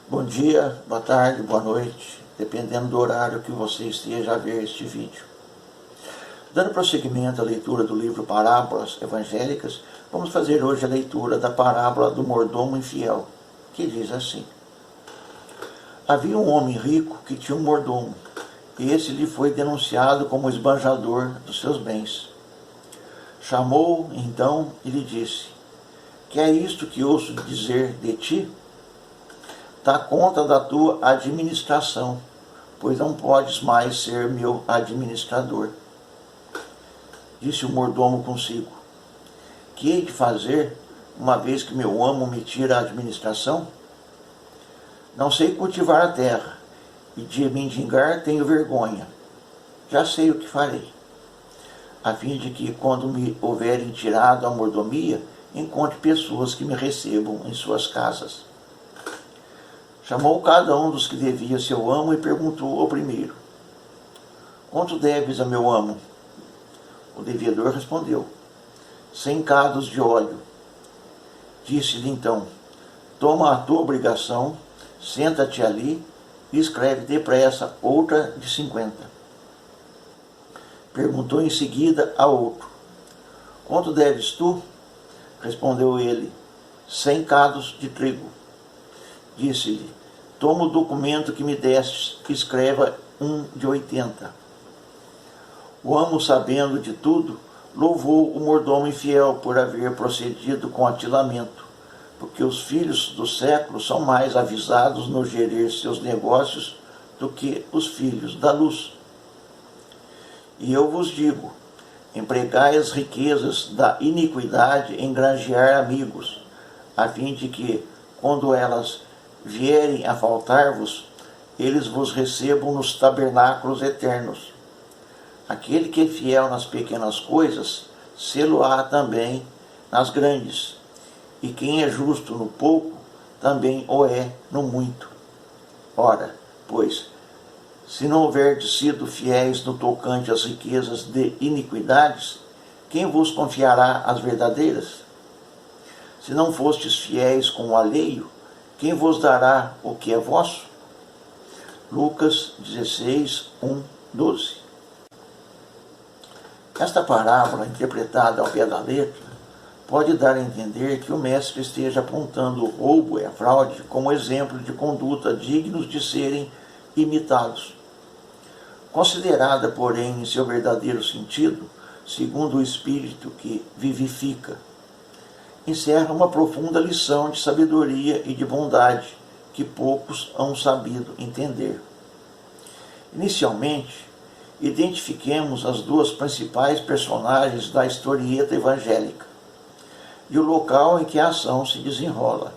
Bom dia, boa tarde, boa noite, dependendo do horário que você esteja a ver este vídeo. Dando prosseguimento à leitura do livro Parábolas Evangélicas, vamos fazer hoje a leitura da parábola do mordomo infiel, que diz assim: Havia um homem rico que tinha um mordomo, e esse lhe foi denunciado como esbanjador dos seus bens. Chamou-o então e lhe disse: Que é isto que ouço dizer de ti? Dá conta da tua administração, pois não podes mais ser meu administrador. Disse o mordomo consigo: Que hei de fazer, uma vez que meu amo me tira a administração? Não sei cultivar a terra, e de mendigar tenho vergonha. Já sei o que farei, a fim de que, quando me houverem tirado a mordomia, encontre pessoas que me recebam em suas casas. Chamou cada um dos que devia seu amo e perguntou ao primeiro: Quanto deves a meu amo? O devedor respondeu: 100 cados de óleo. Disse-lhe então: Toma a tua obrigação, senta-te ali e escreve depressa outra de 50. Perguntou em seguida a outro: Quanto deves tu? Respondeu ele: 100 cados de trigo. Disse-lhe: Toma o documento que me destes e escreva um de 80. O amo, sabendo de tudo, louvou o mordomo infiel por haver procedido com atilamento, porque os filhos do século são mais avisados no gerir seus negócios do que os filhos da luz. E eu vos digo: empregai as riquezas da iniquidade em granjear amigos, a fim de que, quando elas vierem a faltar-vos, eles vos recebam nos tabernáculos eternos. Aquele que é fiel nas pequenas coisas, sê-lo-á também nas grandes. E quem é justo no pouco, também o é no muito. Ora, pois, se não houverdes sido fiéis no tocante às riquezas de iniquidades, quem vos confiará as verdadeiras? Se não fostes fiéis com o alheio, quem vos dará o que é vosso? Lucas 16, 1, 12. Esta parábola, interpretada ao pé da letra, pode dar a entender que o mestre esteja apontando o roubo e a fraude como exemplo de conduta dignos de serem imitados. Considerada, porém, em seu verdadeiro sentido, segundo o espírito que vivifica, encerra uma profunda lição de sabedoria e de bondade que poucos hão sabido entender. Inicialmente, identifiquemos as duas principais personagens da historieta evangélica e o local em que a ação se desenrola.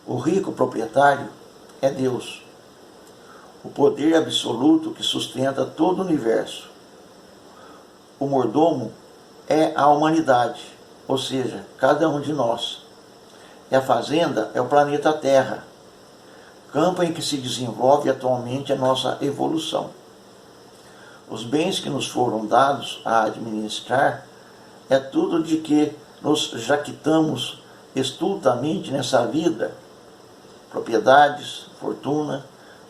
O rico proprietário é Deus, o poder absoluto que sustenta todo o universo. O mordomo é a humanidade, ou seja, cada um de nós. E a fazenda é o planeta Terra, campo em que se desenvolve atualmente a nossa evolução. Os bens que nos foram dados a administrar é tudo de que nos jactamos estultamente nessa vida: propriedades, fortuna,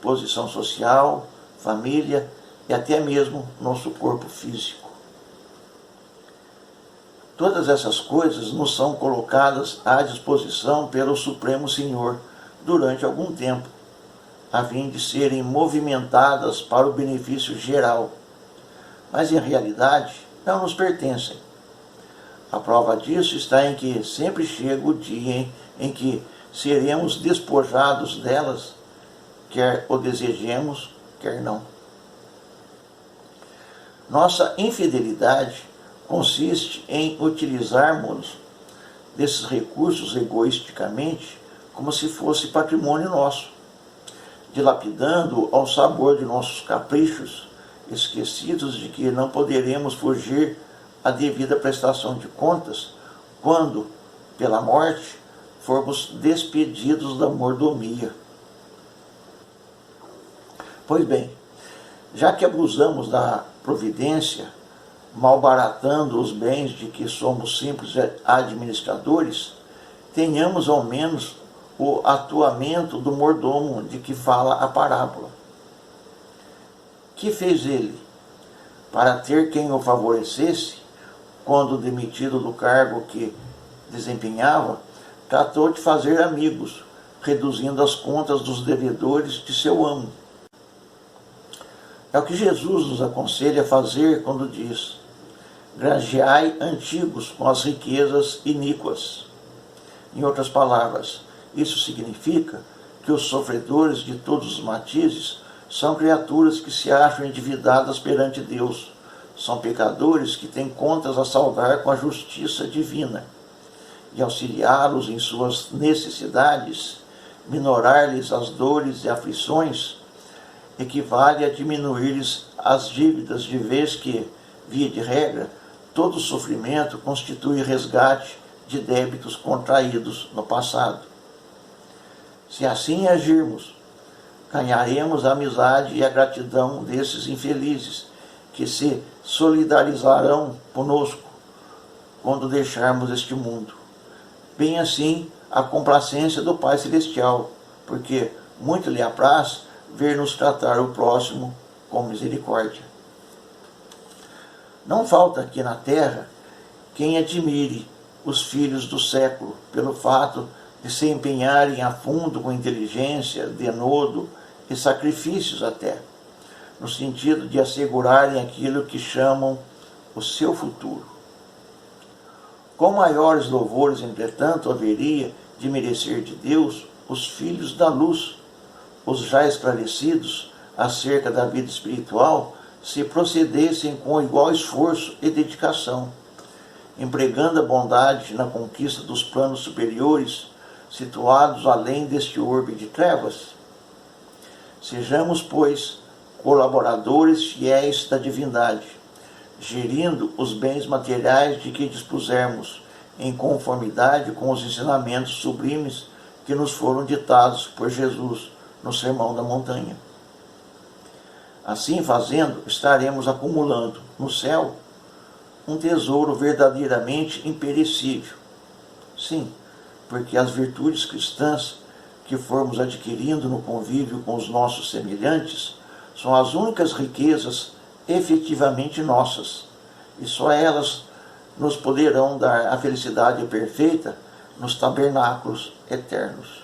posição social, família e até mesmo nosso corpo físico. Todas essas coisas nos são colocadas à disposição pelo Supremo Senhor durante algum tempo, a fim de serem movimentadas para o benefício geral, mas em realidade não nos pertencem. A prova disso está em que sempre chega o dia em que seremos despojados delas, quer o desejemos, quer não. Nossa infidelidade consiste em utilizarmos desses recursos egoisticamente como se fosse patrimônio nosso, dilapidando ao sabor de nossos caprichos, esquecidos de que não poderemos fugir à devida prestação de contas quando, pela morte, formos despedidos da mordomia. Pois bem, já que abusamos da providência, malbaratando os bens de que somos simples administradores, tenhamos ao menos o atuamento do mordomo de que fala a parábola. Que fez ele? Para ter quem o favorecesse, quando demitido do cargo que desempenhava, tratou de fazer amigos, reduzindo as contas dos devedores de seu amo. É o que Jesus nos aconselha a fazer quando diz: granjeai antigos com as riquezas iníquas. Em outras palavras, isso significa que os sofredores de todos os matizes são criaturas que se acham endividadas perante Deus. São pecadores que têm contas a saldar com a justiça divina. E auxiliá-los em suas necessidades, minorar-lhes as dores e aflições, equivale a diminuir-lhes as dívidas, de vez que, via de regra, todo sofrimento constitui resgate de débitos contraídos no passado. Se assim agirmos, ganharemos a amizade e a gratidão desses infelizes, que se solidarizarão conosco quando deixarmos este mundo. Bem assim, a complacência do Pai Celestial, porque muito lhe apraz ver-nos tratar o próximo com misericórdia. Não falta aqui na terra quem admire os filhos do século pelo fato de se empenharem a fundo com inteligência, denodo e sacrifícios até, no sentido de assegurarem aquilo que chamam o seu futuro. Com maiores louvores, entretanto, haveria de merecer de Deus os filhos da luz, os já esclarecidos acerca da vida espiritual, se procedessem com igual esforço e dedicação, empregando a bondade na conquista dos planos superiores, situados além deste orbe de trevas. Sejamos, pois, colaboradores fiéis da divindade, gerindo os bens materiais de que dispusermos, em conformidade com os ensinamentos sublimes que nos foram ditados por Jesus no Sermão da Montanha. Assim fazendo, estaremos acumulando no céu um tesouro verdadeiramente imperecível. Sim, porque as virtudes cristãs que formos adquirindo no convívio com os nossos semelhantes são as únicas riquezas efetivamente nossas, e só elas nos poderão dar a felicidade perfeita nos tabernáculos eternos.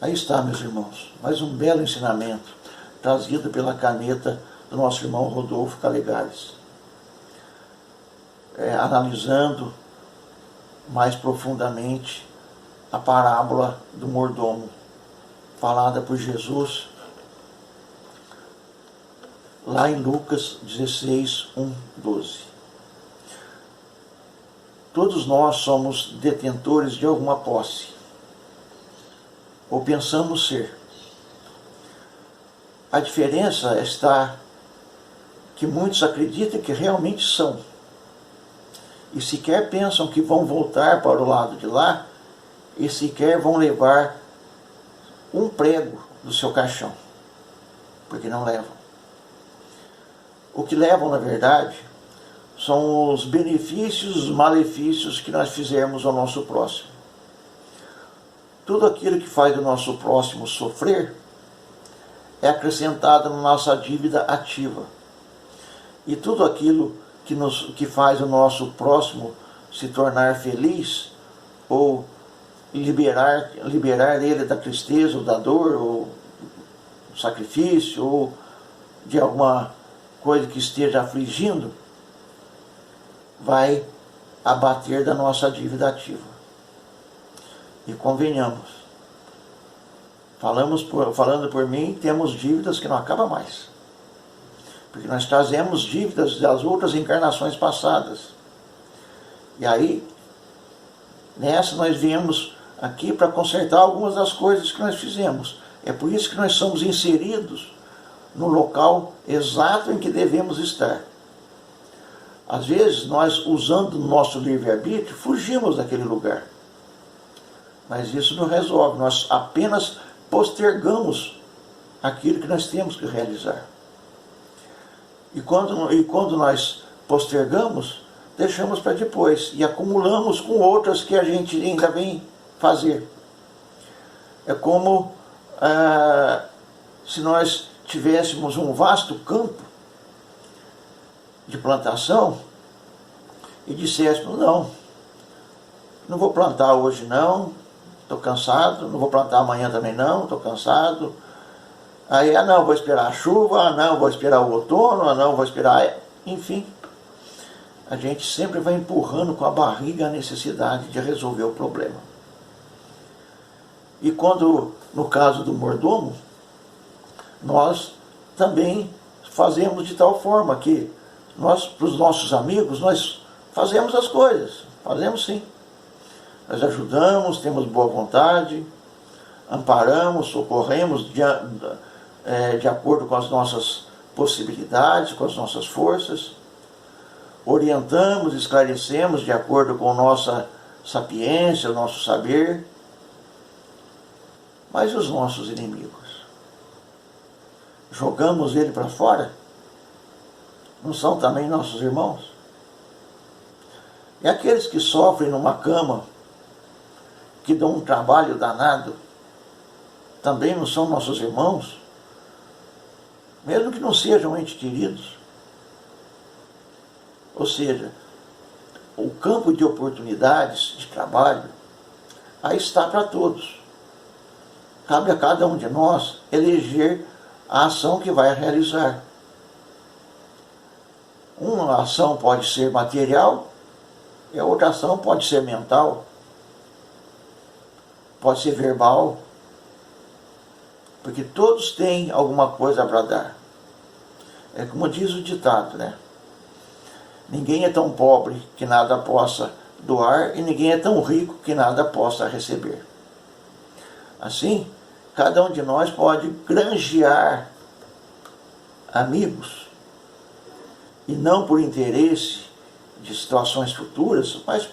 Aí está, meus irmãos, mais um belo ensinamento trazido pela caneta do nosso irmão Rodolfo Caligares, analisando mais profundamente a parábola do mordomo, falada por Jesus lá em Lucas 16, 1, 12. Todos nós somos detentores de alguma posse, ou pensamos ser. A diferença está que muitos acreditam que realmente são, e sequer pensam que vão voltar para o lado de lá, e sequer vão levar um prego do seu caixão, porque não levam. O que levam, na verdade, são os benefícios, os malefícios que nós fizermos ao nosso próximo. Tudo aquilo que faz o nosso próximo sofrer é acrescentado na nossa dívida ativa. E tudo aquilo que faz o nosso próximo se tornar feliz, ou liberar ele da tristeza, ou da dor, ou do sacrifício, ou de alguma coisa que esteja afligindo, vai abater da nossa dívida ativa. E convenhamos, falando por mim, temos dívidas que não acabam mais, porque nós trazemos dívidas das outras encarnações passadas. E aí, nessa nós viemos aqui para consertar algumas das coisas que nós fizemos. É por isso que nós somos inseridos no local exato em que devemos estar. Às vezes, nós, usando o nosso livre-arbítrio, fugimos daquele lugar. Mas isso não resolve, nós apenas postergamos aquilo que nós temos que realizar. E quando nós postergamos, deixamos para depois e acumulamos com outras que a gente ainda vem fazer. É como se nós tivéssemos um vasto campo de plantação e disséssemos, não vou plantar hoje não, estou cansado, não vou plantar amanhã também não, estou cansado. Aí, não, vou esperar a chuva, não, vou esperar o outono, não, vou esperar... Enfim, a gente sempre vai empurrando com a barriga a necessidade de resolver o problema. E quando, no caso do mordomo, nós também fazemos de tal forma que nós, para os nossos amigos, nós fazemos as coisas, fazemos sim. Nós ajudamos, temos boa vontade, amparamos, socorremos de acordo com as nossas possibilidades, com as nossas forças, orientamos, esclarecemos de acordo com a nossa sapiência, o nosso saber. Mas os nossos inimigos? Jogamos ele para fora? Não são também nossos irmãos? E aqueles que sofrem numa cama, que dão um trabalho danado, também não são nossos irmãos? Mesmo que não sejam entes queridos. Ou seja, o campo de oportunidades de trabalho aí está para todos. Cabe a cada um de nós eleger a ação que vai realizar. Uma ação pode ser material e a outra ação pode ser mental, pode ser verbal, porque todos têm alguma coisa para dar. É como diz o ditado, né? Ninguém é tão pobre que nada possa doar e ninguém é tão rico que nada possa receber. Assim, cada um de nós pode granjear amigos, e não por interesse de situações futuras, mas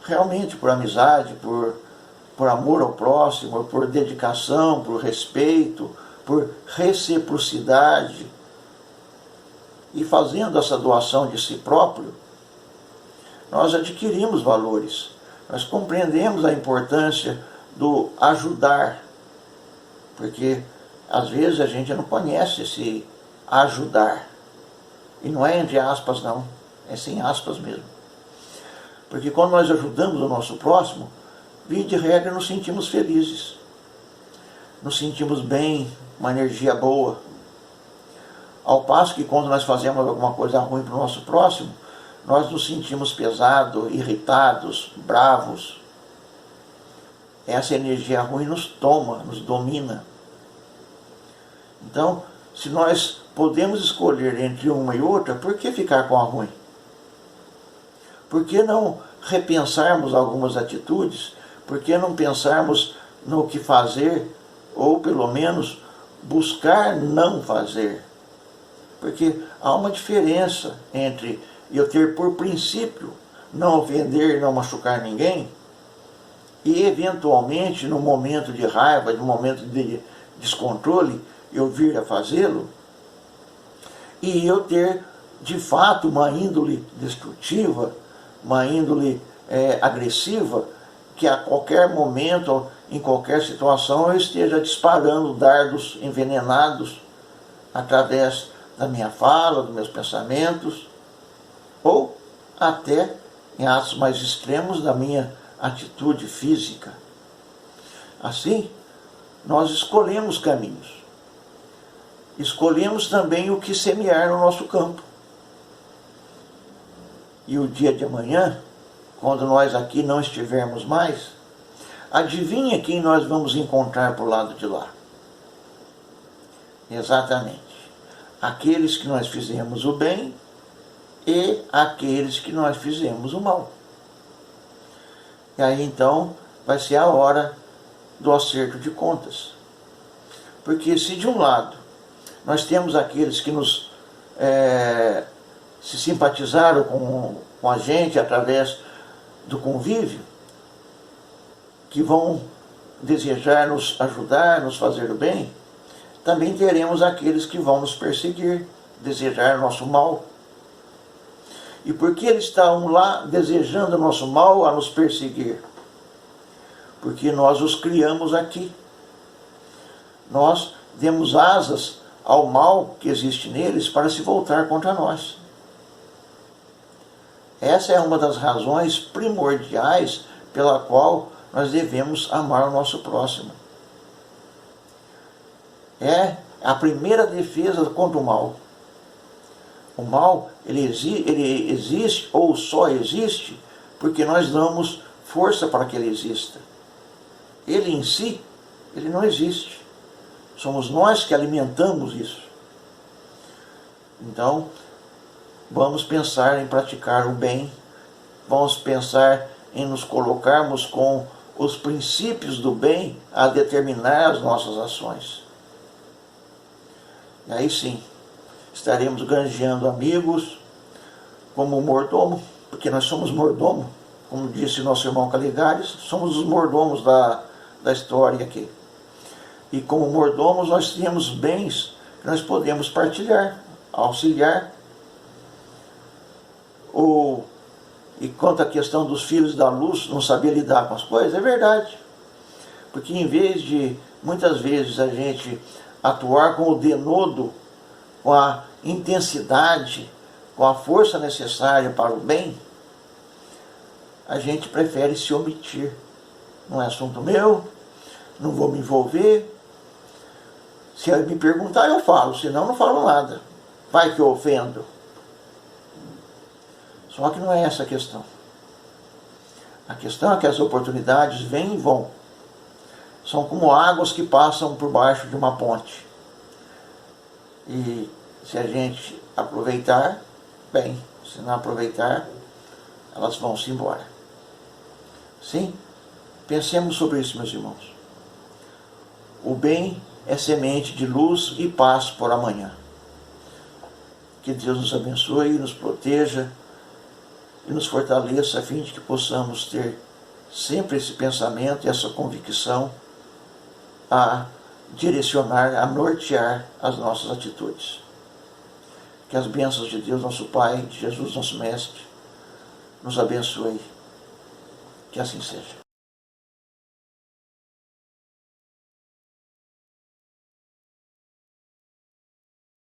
realmente por amizade, por amor ao próximo, por dedicação, por respeito, por reciprocidade. E fazendo essa doação de si próprio, nós adquirimos valores, nós compreendemos a importância do ajudar, porque às vezes a gente não conhece esse ajudar, e não é entre aspas não, é sem aspas mesmo, porque quando nós ajudamos o nosso próximo, via de regra nos sentimos felizes, nos sentimos bem, uma energia boa, ao passo que quando nós fazemos alguma coisa ruim para o nosso próximo, nós nos sentimos pesados, irritados, bravos. Essa energia ruim nos toma, nos domina. Então, se nós podemos escolher entre uma e outra, por que ficar com a ruim? Por que não repensarmos algumas atitudes? Por que não pensarmos no que fazer, ou pelo menos buscar não fazer? Porque há uma diferença entre eu ter por princípio não ofender, não machucar ninguém, e eventualmente no momento de raiva, no momento de descontrole, eu vir a fazê-lo, e eu ter de fato uma índole destrutiva, uma índole agressiva, que a qualquer momento, em qualquer situação, eu esteja disparando dardos envenenados através da minha fala, dos meus pensamentos, ou até em atos mais extremos da minha atitude física. Assim, nós escolhemos caminhos. Escolhemos também o que semear no nosso campo. E o dia de amanhã, quando nós aqui não estivermos mais, adivinha quem nós vamos encontrar para o lado de lá? Exatamente. Aqueles que nós fizemos o bem e aqueles que nós fizemos o mal. E aí então vai ser a hora do acerto de contas. Porque se de um lado nós temos aqueles que nos se simpatizaram com a gente através do convívio, que vão desejar nos ajudar, nos fazer o bem, também teremos aqueles que vão nos perseguir, desejar nosso mal. E por que eles estão lá desejando o nosso mal, a nos perseguir? Porque nós os criamos aqui. Nós demos asas ao mal que existe neles para se voltar contra nós. Essa é uma das razões primordiais pela qual nós devemos amar o nosso próximo. É a primeira defesa contra o mal. O mal, ele existe ou só existe porque nós damos força para que ele exista. Ele em si, ele não existe. Somos nós que alimentamos isso. Então, vamos pensar em praticar o bem, vamos pensar em nos colocarmos com os princípios do bem a determinar as nossas ações. E aí sim, estaremos granjeando amigos como mordomo, porque nós somos mordomo, como disse nosso irmão Caligares, somos os mordomos da história aqui. E como mordomos nós temos bens que nós podemos partilhar, auxiliar. E quanto à questão dos filhos da luz não saber lidar com as coisas, é verdade. Porque em vez de, muitas vezes, a gente atuar com o denodo, com a intensidade, com a força necessária para o bem, a gente prefere se omitir. Não é assunto meu, não vou me envolver. Se me perguntar, eu falo, senão não falo nada. Vai que eu ofendo. Só que não é essa a questão. A questão é que as oportunidades vêm e vão. São como águas que passam por baixo de uma ponte. E se a gente aproveitar, bem. Se não aproveitar, elas vão se embora. Sim? Pensemos sobre isso, meus irmãos. O bem é semente de luz e paz por amanhã. Que Deus nos abençoe, nos proteja e nos fortaleça a fim de que possamos ter sempre esse pensamento e essa convicção a direcionar, a nortear as nossas atitudes. Que as bênçãos de Deus, nosso Pai, de Jesus, nosso Mestre, nos abençoe. Que assim seja.